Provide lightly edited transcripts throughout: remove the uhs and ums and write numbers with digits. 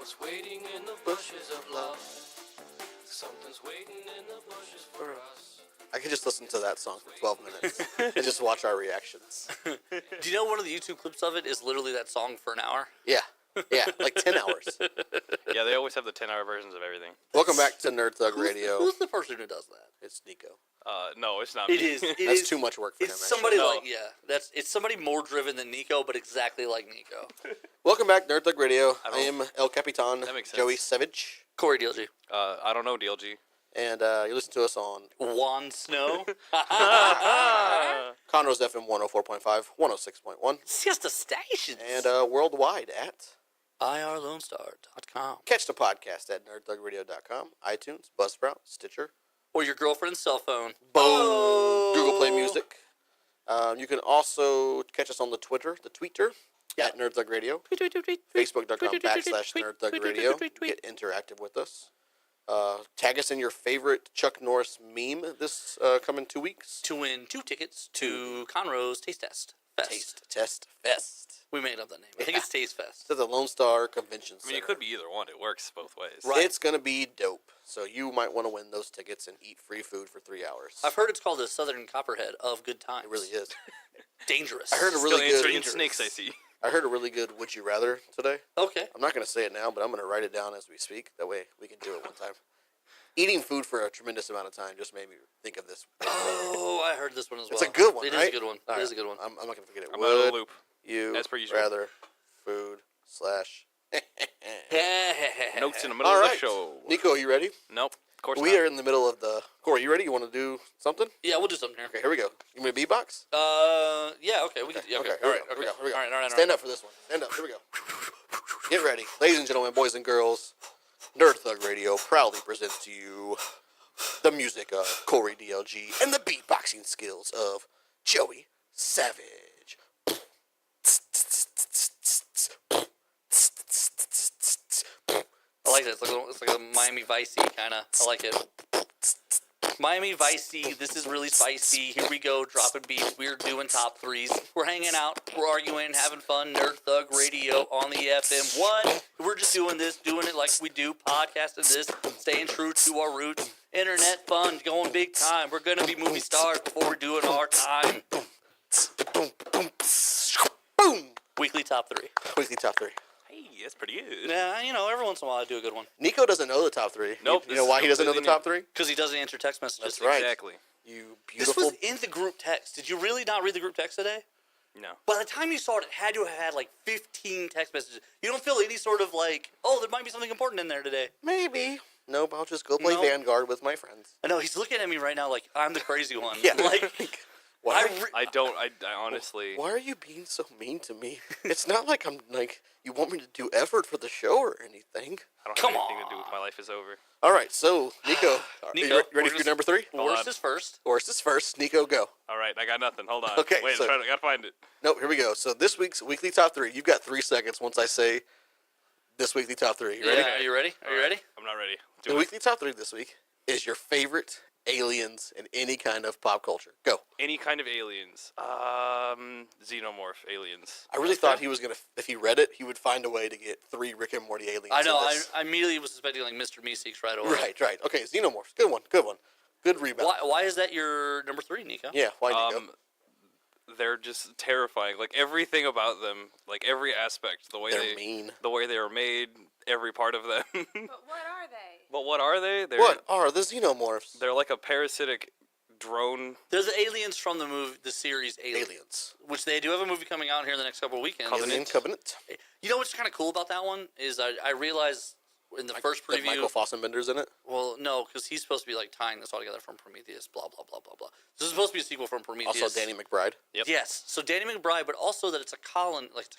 Something's waiting in the bushes of love. Something's waiting in the bushes for us. I could just listen to that song for 12 minutes and just watch our reactions. Do you know one of the YouTube clips of it is literally that song for an hour? Yeah, like 10 hours. Yeah, they always have the 10-hour versions of everything. Welcome back to Nerd Thug Radio. Who's the person who does that? It's Nico. No, it's not It me. is. That's too much work for him, It's somebody actually. it's somebody more driven than Nico, but exactly like Nico. Welcome back, Nerd Thug Radio. I am El Capitan, That makes sense. Joey Savage. Corey DLG. I don't know, DLG. And you listen to us on Juan Snow. Conroe's FM 104.5, 106.1, Siesta Stations. and worldwide at IRLoneStar.com. catch the podcast at nerdthugradio.com, iTunes, Buzzsprout, Stitcher, Or your girlfriend's cell phone. Boom, Google Play Music. You can also catch us on the Twitter, at Nerd Thug Radio, Facebook.com/Nerd Thug Radio. Get interactive with us. Tag us in your favorite Chuck Norris meme this coming 2 weeks. To win 2 tickets to Conroe's Taste Test Fest. Taste Test Fest. We made up that name. I think it's Taste Fest. To the Lone Star Convention I Center. mean, it could be either one. It works both ways. Right. It's going to be dope. So you might want to win those tickets and eat free food for 3 hours. I've heard it's called the Southern Copperhead of Good Times. It really is. Dangerous. I heard a Still really good answering snakes, I see. I heard a really good Would You Rather today. Okay. I'm not going to say it now, but I'm going to write it down as we speak. That way we can do it one time. Eating food for a tremendous amount of time just made me think of this. Oh, I heard this one as well. It's a good one, It right? is a good one. All It right. is a good one. I'm not going to forget it. I'm out of the Would loop. you As per usual. rather food / Notes in the middle All of right. the show. Nico, are you ready? Nope. Of course We not. are in the middle of the... Corey, you ready? You want to do something? Yeah, we'll do something here. Okay, here we go. You want me to beatbox? Yeah, okay. We can. Yeah, okay. Okay, All here right. we go. Okay. Here we go. All right. Stand up for this one. Stand up. Here we go. Get ready. Ladies and gentlemen, boys and girls, Nerd Thug Radio proudly presents to you the music of Corey DLG and the beatboxing skills of Joey Savage. I like that. It's like a Miami Vice-y kind of. I like it. Miami Vice-y. This is really spicy. Here we go. Dropping beats. We're doing top threes. We're hanging out. We're arguing, having fun. Nerd Thug Radio on the FM. What? We're just doing it like we do. Podcasting this. Staying true to our roots. Internet fun. Going big time. We're going to be movie stars before we're doing our time. Boom! Weekly top three. Weekly top three. Hey, that's pretty good. Yeah, every once in a while I do a good one. Nico doesn't know the top three. Nope, You know why he doesn't know the top three? Because he doesn't answer text messages. That's right. Exactly. You This beautiful... was in the group text. Did you really not read the group text today? No. By the time you saw it, it had to have had like 15 text messages. You don't feel any sort of like, oh, there might be something important in there today. Maybe. Nope, I'll just go play No. Vanguard with my friends. I know, he's looking at me right now like I'm the crazy one. Yeah. Like, Why? I honestly... Why are you being so mean to me? It's not like I'm like you want me to do effort for the show or anything. I don't Come have anything to do with my life is over. All right, so Nico, are Nico, you ready we're for your just- number three? worst on. is first. Worst is first. Nico, go. All right, I got nothing. Hold on. Okay, Wait, so- I gotta find it. Nope, here we go. So this week's weekly top three. You've got 3 seconds once I say this weekly top three. You ready? Yeah, are you ready? Are you ready? I'm not ready. The Do it. weekly top three this week is your favorite aliens in any kind of pop culture. Go. Any kind of aliens. Xenomorph aliens. I really thought he was gonna, if he read it, he would find a way to get 3 Rick and Morty aliens. I know, in this. I immediately was suspecting like Mr. Meeseeks right away. Right. Okay, Xenomorphs. Good one. Good rebound. Why is that your number 3, Nico? Yeah, why Nico? They're just terrifying. Like everything about them, like every aspect, the way They're mean. the way they are made, every part of them. But what are they? But what are they? They're, What are the Xenomorphs? They're like a parasitic drone. They're the aliens from the series Aliens. Aliens. Which they do have a movie coming out here in the next couple of weekends. Alien Covenant. You know what's kind of cool about that one is I realized in the first Like preview. Michael Fassbender's in it. Well, no, because he's supposed to be like tying this all together from Prometheus. Blah blah blah blah blah. This is supposed to be a sequel from Prometheus. Also Danny McBride. Yep. Yes, so Danny McBride, but also that it's a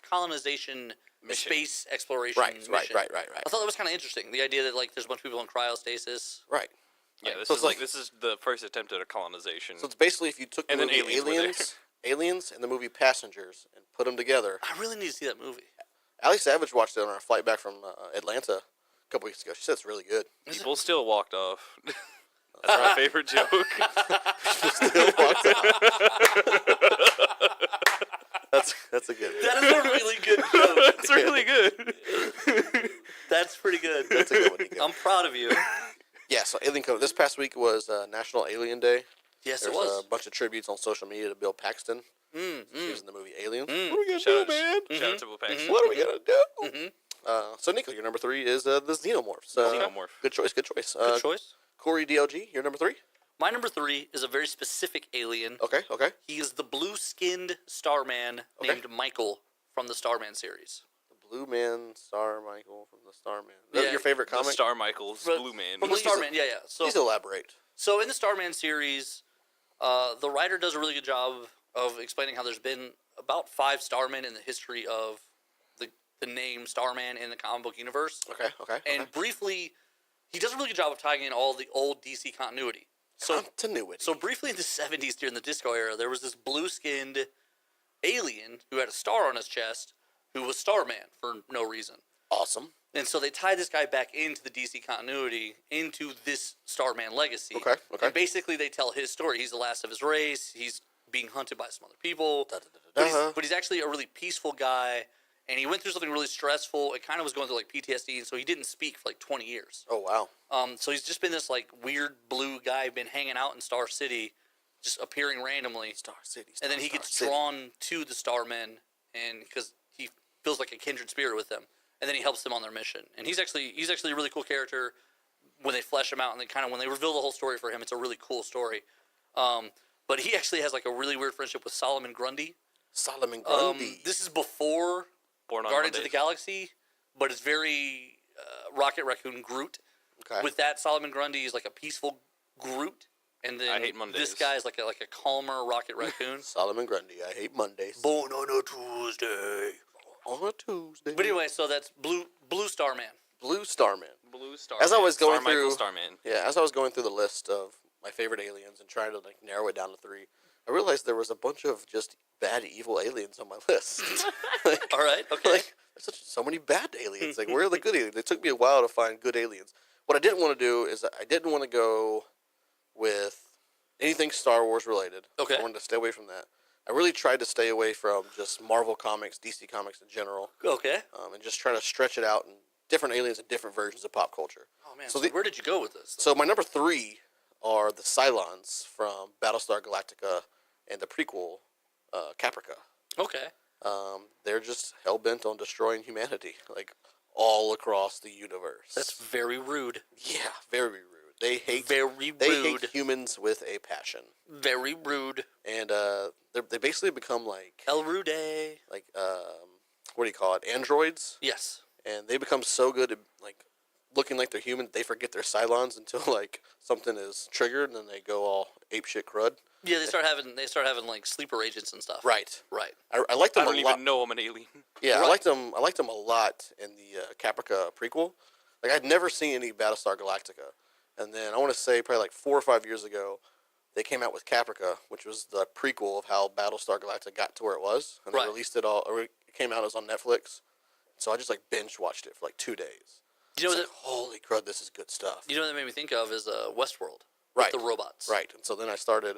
colonization, Mission. space exploration. Right. mission. I I thought that was kind of interesting. The idea that like there's a bunch of people in cryostasis. Right. Yeah, So it's like- this is the first attempt at a colonization. So it's basically if you took the And then movie aliens were there. Aliens and the movie Passengers and put them together. I really need to see that movie. Ali Savage watched it on our flight back from Atlanta a couple weeks ago. She said it's really good. People still walked off. That's my favorite joke. Still walked out. That's a good. That is a really good joke. That's really good. That's pretty good. That's a good one, Nico. I'm proud of you. Yeah, so Alien Code. This past week was National Alien Day. Yes, There's it was. a bunch of tributes on social media to Bill Paxton. He was in the movie Aliens. Mm. What are we gonna Shout do, man? Shout out to Will Paxton. What are we gonna do? Mhm. So Nico, your number 3 is the Xenomorphs. Xenomorph. Good choice. Good choice. Good choice. Corey DLG, your number 3. My number 3 is a very specific alien. Okay. Okay. He is the blue-skinned Starman Okay. named Michael from the Starman series. The Blue Man, Star Michael from the Starman. Is that Yeah, your favorite The comic? Star Michaels, From- Blue Man. From the Please- Starman, yeah. Please elaborate. So in the Starman series, the writer does a really good job of explaining how there's been about 5 Starmen in the history of the name Starman in the comic book universe. Okay. Okay. And briefly, he does a really good job of tying in all the old DC continuity. Continuity. So briefly in the 70s during the disco era, there was this blue-skinned alien who had a star on his chest who was Starman for no reason. Awesome. And so they tied this guy back into the DC continuity, into this Starman legacy. Okay, okay. And basically they tell his story. He's the last of his race. He's being hunted by some other people. Da-da-da-da-da. But he's actually a really peaceful guy. And he went through something really stressful. It kind of was going through like PTSD. And so he didn't speak for like 20 years. Oh wow. So he's just been this like weird blue guy, been hanging out in Star City, just appearing randomly. Star City. And then he gets drawn to the Starmen, and because he feels like a kindred spirit with them, and then he helps them on their mission. And he's actually a really cool character when they flesh him out, and they kind of when they reveal the whole story for him, it's a really cool story. But he actually has like a really weird friendship with Solomon Grundy. Solomon Grundy. This is before Born on Guardians of the Mondays. Galaxy, but it's very Rocket Raccoon Groot. Okay. With that, Solomon Grundy is like a peaceful Groot, and then I hate Mondays. this guy is like a calmer Rocket Raccoon. Solomon Grundy. I hate Mondays. Born on a Tuesday. On a Tuesday. But anyway, so that's Blue Starman. Blue Starman. Blue Star. As I was going Star Michael through- Starman. Yeah, as I was going through the list of my favorite aliens and trying to like narrow it down to 3, I realized there was a bunch of just bad, evil aliens on my list. like, All right, okay. like, there's so many bad aliens. Like, where are the good aliens? It took me a while to find good aliens. What I didn't want to do is I didn't want to go with anything Star Wars related. Okay. I wanted to stay away from that. I really tried to stay away from just Marvel comics, DC comics in general, Okay. and just try to stretch it out and different aliens and different versions of pop culture. Oh man. So So, the- where did you go with this? So my number 3 are the Cylons from Battlestar Galactica and the prequel Caprica. Okay. They're just hell bent on destroying humanity, like all across the universe. That's very rude. yeah, very rude. They hate Very they rude. hate humans with a passion, Very rude. and they basically become like El Rude. what do you call it? Androids, Yes. and they become so good at like looking like they're human, they forget they're Cylons until like something is triggered, and then they go all apeshit crud. Yeah, they start having like sleeper agents and stuff. Right. Right. I like them I don't a lot. even know I'm an alien. Yeah, Right. I liked them a lot in the Caprica prequel. Like I'd never seen any Battlestar Galactica, and then I want to say probably like 4 or 5 years ago, they came out with Caprica, which was the prequel of how Battlestar Galactica got to where it was, and Right. they released it all. Or it came out, it was on Netflix, so I just like binge watched it for like 2 days. You know It's that like, holy crud, this is good stuff. you know what that made me think of is Westworld. Right. With the robots. Right, and so then I started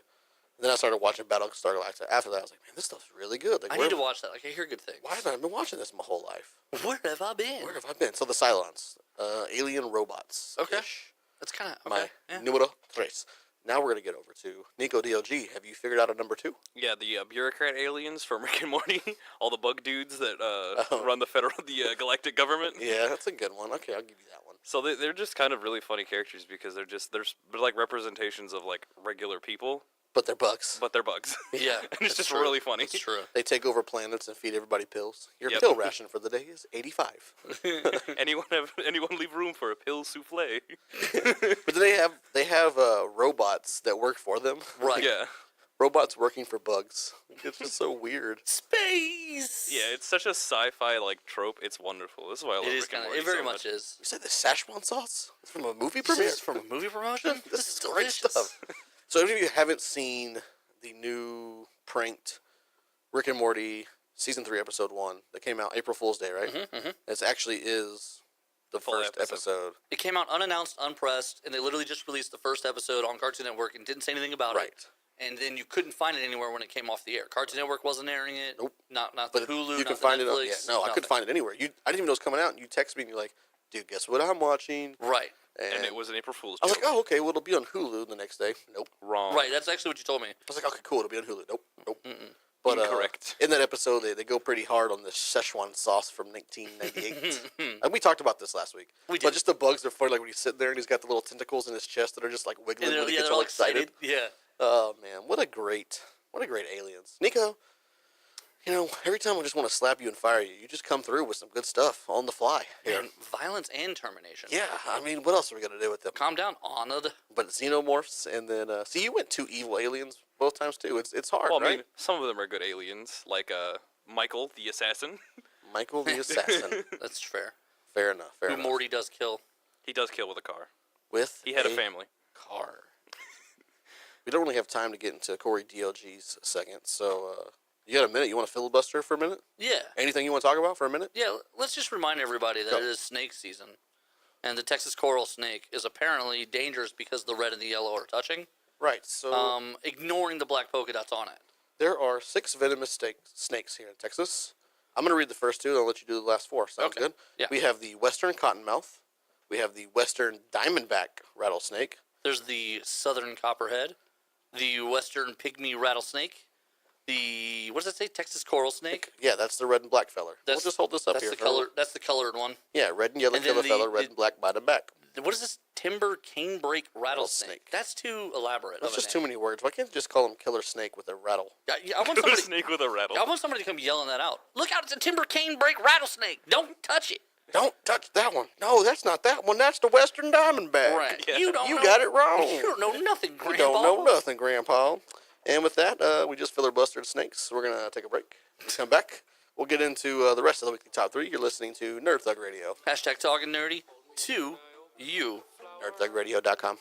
watching Battlestar Galactica. After that, I was like, man, this stuff's really good. Like, I need to watch that. Like I hear good things. why haven't I been watching this my whole life? Where have I been? Where have I been? So the Cylons, alien robots. Okay. That's kind of okay. My Yeah. numero tres. Now we're gonna get over to Nico DLG. Have you figured out a number 2? Yeah, the bureaucrat aliens from Rick and Morty, all the bug dudes that Oh. run the galactic government. Yeah, that's a good one. Okay, I'll give you that one. So they're just kind of really funny characters because they're like representations of like regular people, But they're bugs. but they're bugs. Yeah. and it's that's just true. really funny. It's true. They take over planets and feed everybody pills. Your Yep. pill ration for the day is 85. anyone leave room for a pill souffle? But they have robots that work for them. Right. Yeah. Robots working for bugs. It's just so weird. Space. Yeah, it's such a sci-fi like trope. It's wonderful. This is why I love It is Rick and kind of. Morty It very so much is. You said the Szechuan sauce? It's from a movie This premiere? is from a movie promotion. This is great stuff. So if you haven't seen the new pranked Rick and Morty season 3 episode 1 that came out April Fool's Day, right? Mm-hmm. It actually is the Full first episode. episode. It came out unannounced, unpressed, and they literally just released the first episode on Cartoon Network and didn't say anything about Right. it. And then you couldn't find it anywhere when it came off the air. Cartoon Network wasn't airing it. Nope. Not But the Hulu. you not can the find Netflix, it. Yeah, no, I couldn't nothing. find it anywhere. I didn't even know it was coming out. And you text me and you're like, dude, guess what I'm watching? Right. And it was an April Fool's I was joke. like, oh, okay, well, it'll be on Hulu the next day. Nope. Wrong. Right. That's actually what you told me. I was like, okay, cool, it'll be on Hulu. Nope. But Incorrect. in that episode, they go pretty hard on the Szechuan sauce from 1998. And we talked about this last week. We did. But just the bugs are funny, like when he's sitting there and he's got the little tentacles in his chest that are just like wiggling when he gets all excited. Yeah. Oh man, what a great aliens. Nico, you know, every time I just want to slap you and fire you, you just come through with some good stuff on the fly. Here. And violence and termination. Yeah, I mean, what else are we gonna do with them? Calm down, Honored. But xenomorphs, and then see, you went 2 evil aliens both times too. It's hard, Well, I right? mean, some of them are good aliens, like Michael the assassin. Michael the assassin. That's fair. Fair enough. Fair Who enough. Morty does kill. He does kill with a car. With He had a family. car. We don't really have time to get into Corey DLG's second, so you got a minute? You want to filibuster for a minute? Yeah. Anything you want to talk about for a minute? Yeah, let's just remind everybody that Go. it is snake season. And the Texas coral snake is apparently dangerous because the red and the yellow are touching. Right. So Ignoring the black polka dots on it. there are 6 venomous snakes here in Texas. I'm going to read the first 2, and I'll let you do the last 4. Sounds Okay. good? Yeah. We have the western cottonmouth. We have the western diamondback rattlesnake. There's the southern copperhead, the western pygmy rattlesnake, the what does that say? Texas coral snake. Yeah, that's the red and black feller. We'll just hold this up That's here. the for a little- color. That's the colored one. Yeah, red and yellow And then killer feller, red and black bottom back. What is this? Timber canebrake rattlesnake. Rattlesnake. That's too elaborate. That's of a just too name. many words. Why can't you just call him killer snake with a rattle? I want Kill a somebody. snake with a rattle. I want somebody to come yelling that out. Look out! It's a timber canebrake rattlesnake. Don't touch it. Don't touch that one. No, that's not that one. That's the western diamondback. Right. Yeah. You don't. You know, got it wrong. You don't know nothing, You Grandpa. don't know nothing, Grandpa. And with that, we just filibustered snakes. We're going to take a break. Come back. We'll get into the rest of the weekly top 3. You're listening to Nerd Thug Radio. Hashtag talking nerdy to you. NerdThugRadio.com.